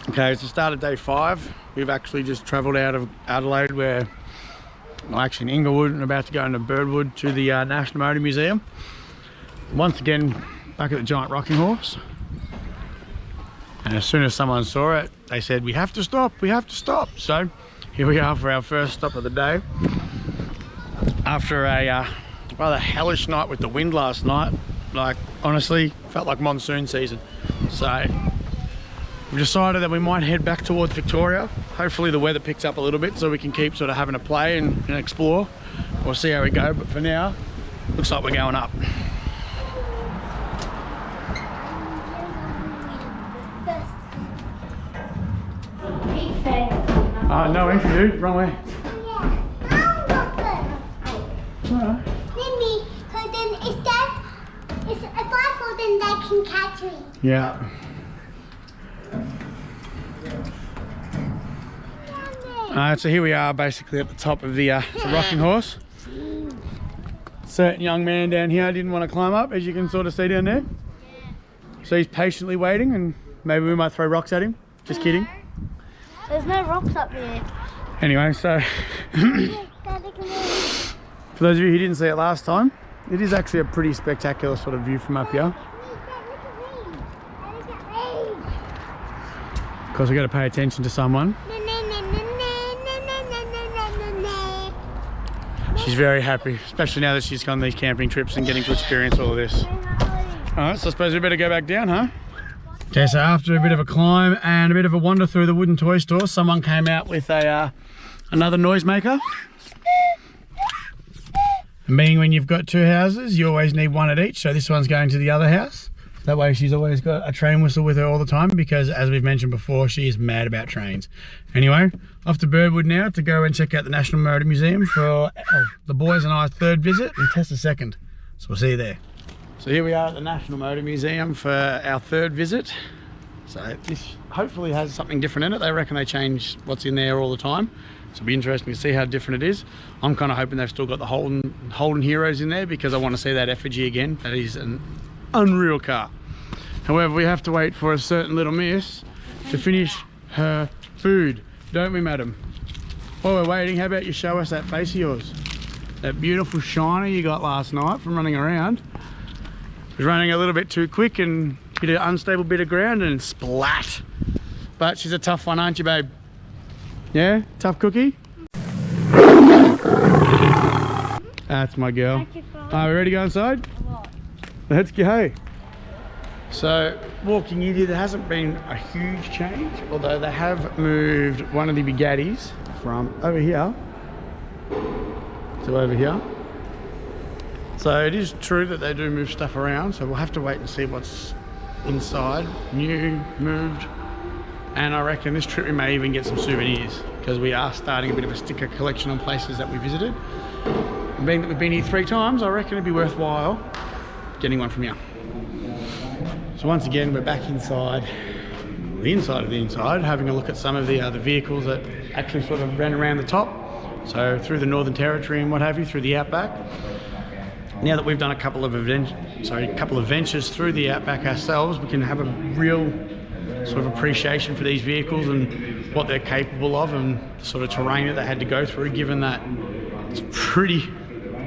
Okay, it's the start of day 5. We've actually just travelled out of Adelaide, where, well, actually in Inglewood, and about to go into Birdwood to the National Motor Museum. Once again, back at the giant rocking horse. And as soon as someone saw it, they said, we have to stop, we have to stop. So here we are for our first stop of the day. After a rather hellish night with the wind last night, like honestly, felt like monsoon season. So we've decided that we might head back towards Victoria. Hopefully the weather picks up a little bit so we can keep sort of having a play and explore. We'll see how we go, but for now, looks like we're going up. No entry, dude. Wrong way. Alright. Because then if I fall, then they can catch me. Yeah. So here we are, basically at the top of the rocking horse. Certain young man down here didn't want to climb up, as you can sort of see down there. So he's patiently waiting, and maybe we might throw rocks at him. Just kidding. There's no rocks up there. Anyway, so for those of you who didn't see it last time, it is actually a pretty spectacular sort of view from up here. Of course, we've got to pay attention to someone. She's very happy, especially now that she's gone on these camping trips and getting to experience all of this. Alright, so I suppose we better go back down, huh? Okay, so after a bit of a climb and a bit of a wander through the wooden toy store, someone came out with a another noisemaker. And being when you've got 2 houses, you always need one at each, so this one's going to the other house. That way she's always got a train whistle with her all the time, because as we've mentioned before, she is mad about trains. Anyway, off to Birdwood now to go and check out the National Motor Museum for the boys and I's 3rd visit, and Tess a 2nd. So we'll see you there. So here we are at the National Motor Museum for our 3rd visit. So this hopefully has something different in it. They reckon they change what's in there all the time. So it'll be interesting to see how different it is. I'm kind of hoping they've still got the Holden Heroes in there, because I want to see that effigy again. That is an unreal car. However, we have to wait for a certain little miss to finish her food, don't we, madam? While we're waiting, how about you show us that face of yours? That beautiful shiner you got last night from running around. It was running a little bit too quick and hit an unstable bit of ground and splat. But she's a tough one, aren't you, babe? Yeah? Tough cookie? That's my girl. Are we ready to go inside? Let's go. So walking in here, there hasn't been a huge change, although they have moved one of the Bugattis from over here to over here. So it is true that they do move stuff around, so we'll have to wait and see what's inside, new, moved. And I reckon this trip we may even get some souvenirs, because we are starting a bit of a sticker collection on places that we visited. And being that we've been here 3 times, I reckon it'd be worthwhile getting one from here. So once again, we're back inside, the inside of the inside, having a look at some of the vehicles that actually sort of ran around the top. So through the Northern Territory and what have you, through the Outback. Now that we've done a couple of ventures through the Outback ourselves, we can have a real sort of appreciation for these vehicles and what they're capable of, and the sort of terrain that they had to go through, given that it's pretty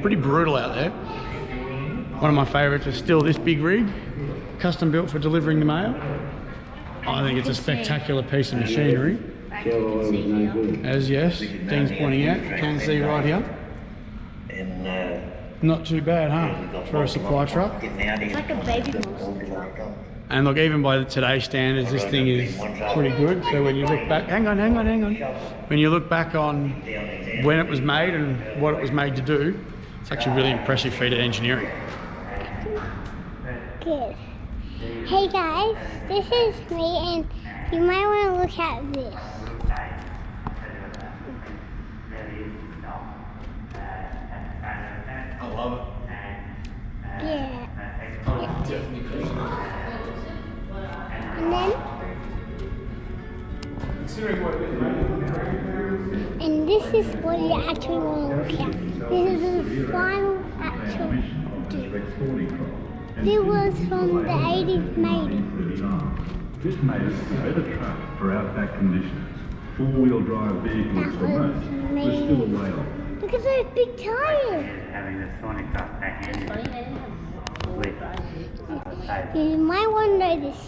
brutal out there. One of my favourites is still this big rig, custom built for delivering the mail. I think it's a spectacular piece of machinery. As yes, Dean's pointing out, you can see right here. Not too bad, huh, for a supply truck. It's like a baby monster. And look, even by today's standards, this thing is pretty good. So when you look back, hang on. When you look back on when it was made and what it was made to do, it's actually a really impressive feat of engineering. Good. Hey guys, this is me, and you might want to look at this. I love it. Yeah. Definitely. And then, and this is what you actually want to look at. This is the final actual do. It was from the 80s made. This made it a better truck for outback conditions. Four-wheel drive vehicles for most were still a way off. Look at those big tires. Having the Sonic up back end. You might want to know this.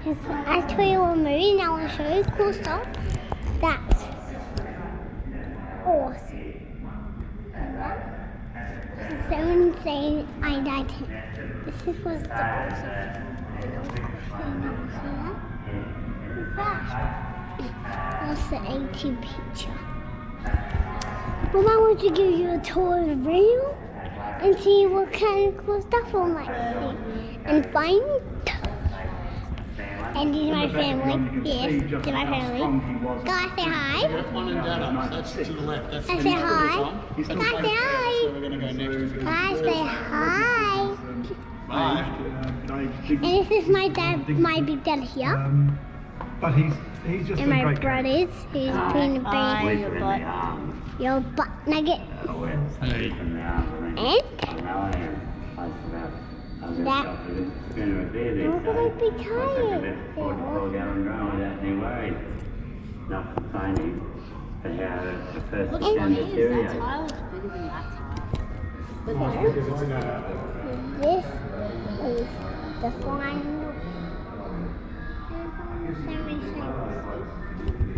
It's actually a movie and I want to show you cool stuff. That's awesome. This is so insane. I died. This was the awesome. That's the 18 picture. Well, I want to give you a tour of the room and see what kind of cool stuff I might see and find. And these are my family. Yes, these are my family. Guys, say hi. One and down. That's to the left. That's I say hi. Guys, Guys, say hi. we're going to go next. Guys, say hi. Bye. And this is my dad, my big dad here. But he's just And my brothers, who's been bringing your butt nugget. Hey. And that. Look at those big tires. Not complaining for how the first And sound this material. is the final.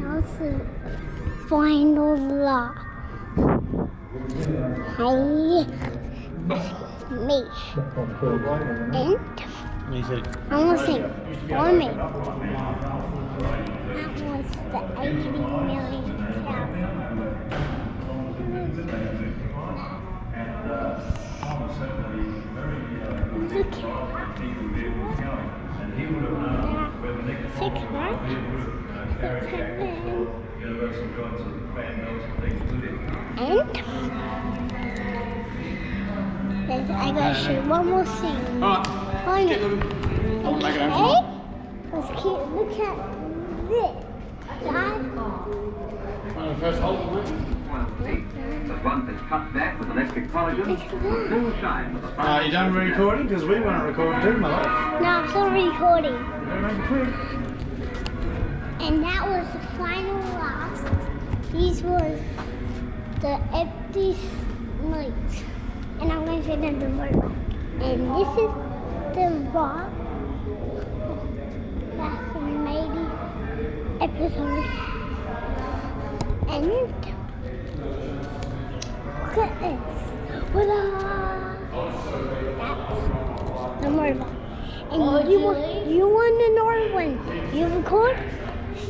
That's the final law. Hi, me. And He said, I want to sing for me. That was the 80 million Look at six, right? And I gotta show one more thing. alright, Find get it. them. I'll make it Okay? home. Let's keep, look at this. Dad. One of the first holes, mate. The one that's cut back with electric collagen, full shine with a You done recording? Because we want to record too, my love. No, I'm still recording. Better make it quick. And that was the final last. These was the empty nights. And I'm going to say them the word. And this is the rock. That's the maybe episode. And look at this. Voila! That's the murder. And you want another one? You record?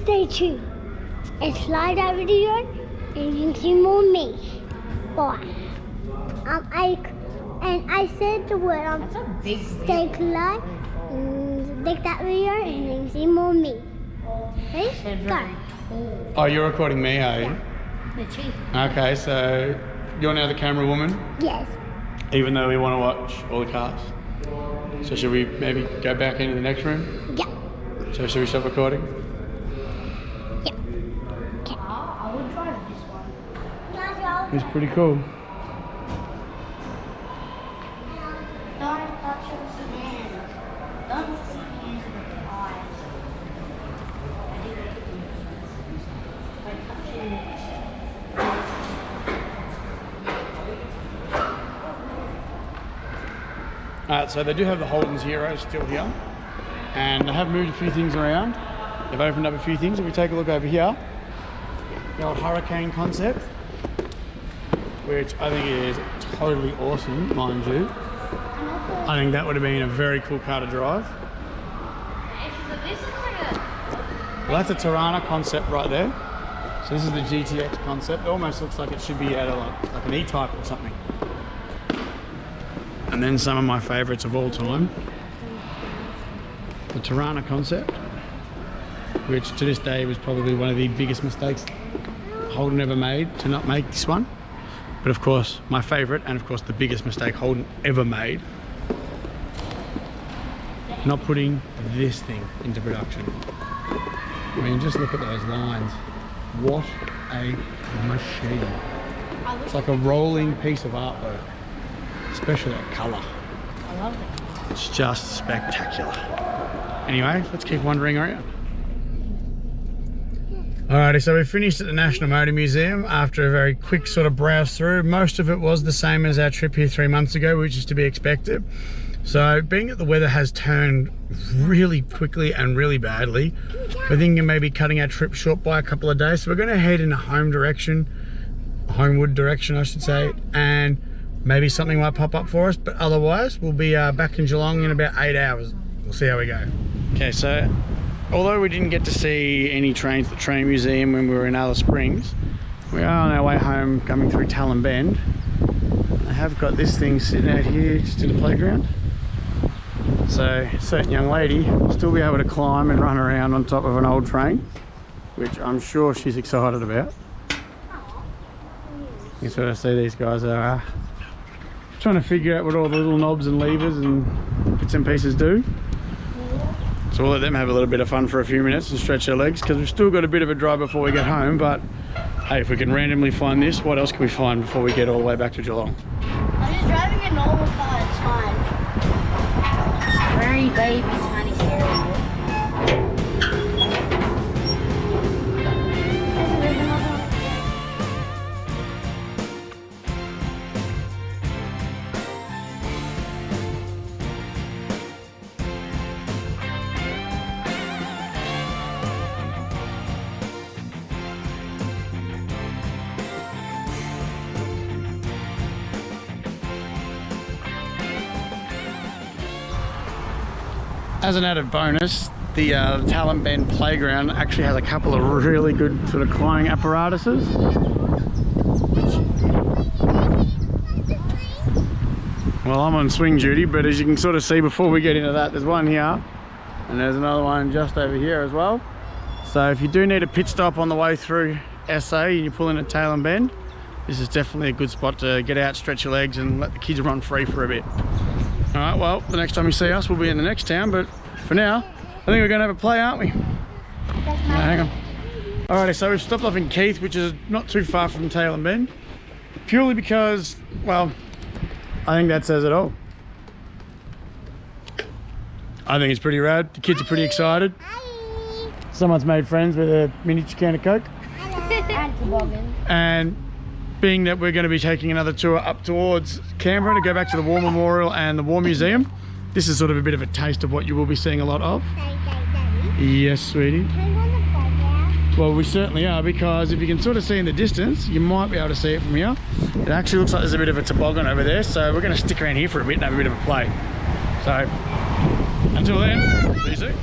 Stay tuned. And slide that video and you can see more of me. Bye. I said the word stay live and take that video and you can see more of me. Ready? Go. Oh, you're recording me, are you? Okay, so you're now the camera woman, Yes. even though we want to watch all the cars. So should we maybe go back into the next room? Yeah. So should we stop recording? Yeah. Okay. I would drive this one. It's pretty cool. Don't touch your hands. Don't touch your hands with your eyes. Alright, so they do have the Holden's Hero still here. And they have moved a few things around. They've opened up a few things. If we take a look over here, the old Hurricane concept, which I think is totally awesome, mind you. I think that would have been a very cool car to drive. Well, that's a Tirana concept right there. So this is the GTX concept. It almost looks like it should be out of like an E-Type or something. And then some of my favourites of all time. The Tirana concept, which to this day was probably one of the biggest mistakes Holden ever made to not make this one. But of course, my favourite and of course the biggest mistake Holden ever made, not putting this thing into production. I mean, just look at those lines. What a machine. It's like a rolling piece of artwork, especially that colour. I love it. It's just spectacular. Anyway, let's keep wandering around. Alrighty, so we finished at the National Motor Museum after a very quick sort of browse through. Most of it was the same as our trip here 3 months ago, which is to be expected. So being that the weather has turned really quickly and really badly, we're thinking maybe cutting our trip short by a couple of days. So we're going to head in a homewood direction I should say, and maybe something might pop up for us, but otherwise we'll be back in Geelong in about 8 hours. We'll see how we go. Okay, so although we didn't get to see any trains at the train museum when we were in Alice Springs, we are on our way home coming through Talon Bend. I have got this thing sitting out here just in the playground. So a certain young lady will still be able to climb and run around on top of an old train, which I'm sure she's excited about. You sort of see these guys are trying to figure out what all the little knobs and levers and bits and pieces do. So we'll let them have a little bit of fun for a few minutes and stretch their legs, because we've still got a bit of a drive before we get home. But hey, if we can randomly find this, what else can we find before we get all the way back to Geelong? I'm just driving a normal car, it's fine. Very baby tiny stereo. As an added bonus, the Talon Bend playground actually has a couple of really good sort of climbing apparatuses. Well, I'm on swing duty, but as you can sort of see before we get into that, there's one here and there's another one just over here as well. So if you do need a pit stop on the way through SA and you pull in at Talon Bend, this is definitely a good spot to get out, stretch your legs and let the kids run free for a bit. All right, well, the next time you see us, we'll be in the next town, but for now, I think we're gonna have a play, aren't we? Hang on. Alrighty, so we've stopped off in Keith, which is not too far from Talon Bend, purely because, well, I think that says it all. I think it's pretty rad. The kids are pretty excited. Someone's made friends with a miniature can of Coke. And being that we're going to be taking another tour up towards Canberra to go back to the War Memorial and the War Museum, this is sort of a bit of a taste of what you will be seeing a lot of. Yes, sweetie. Well, we certainly are, because if you can sort of see in the distance, you might be able to see it from here. It actually looks like there's a bit of a toboggan over there, so we're going to stick around here for a bit and have a bit of a play. So, until then, see you soon.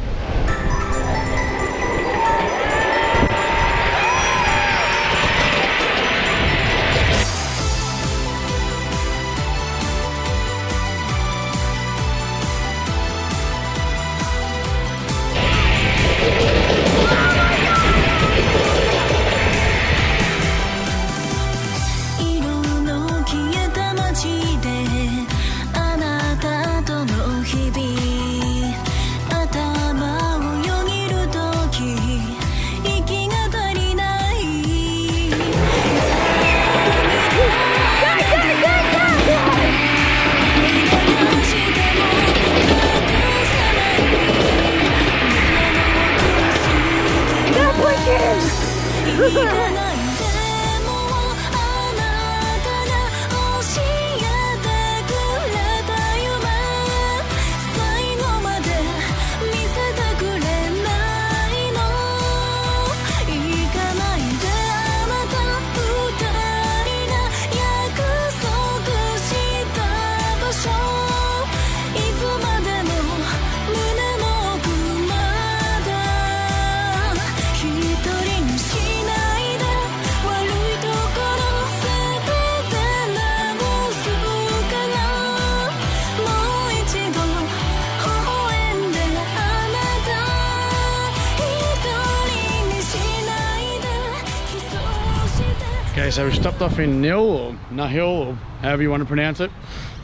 Okay, so we stopped off in Nil, or Nahil, or however you want to pronounce it,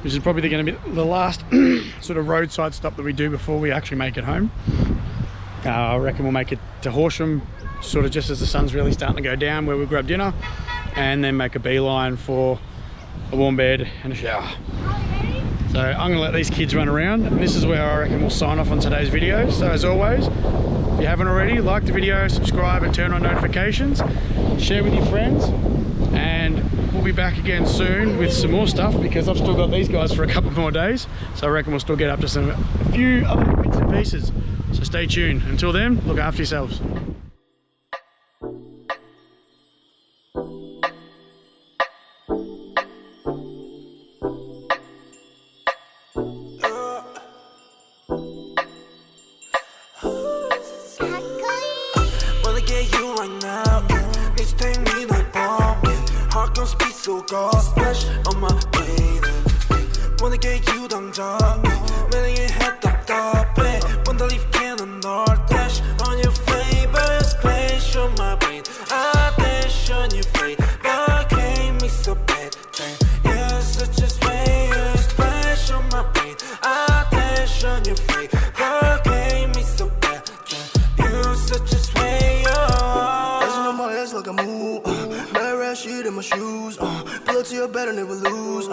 which is probably going to be the last sort of roadside stop that we do before we actually make it home. I reckon we'll make it to Horsham sort of just as the sun's really starting to go down, where we'll grab dinner and then make a beeline for a warm bed and a shower. So I'm gonna let these kids run around, and this is where I reckon we'll sign off on today's video. So as always, if you haven't already, like the video, subscribe and turn on notifications, share with your friends, and we'll be back again soon with some more stuff because I've still got these guys for a couple more days. So I reckon we'll still get up to a few other bits and pieces. So stay tuned. Until then, look after yourselves. Wanna get you right now. Need to take me like bomb. Heart gon' speed so go splash on my brain. Wanna get you 당장. 매일 답답해. Wanna leave cannon or dash on your flavor. Splash on my brain. I dash on your flavor. Can't me so bad. You're such a swayer. Splash on my brain. I dash on your flavor. Can't me so bad. You're such a swayer. Dancing on my ass like I move. Bad rat shit in my shoes. Pull up to your bed and never lose.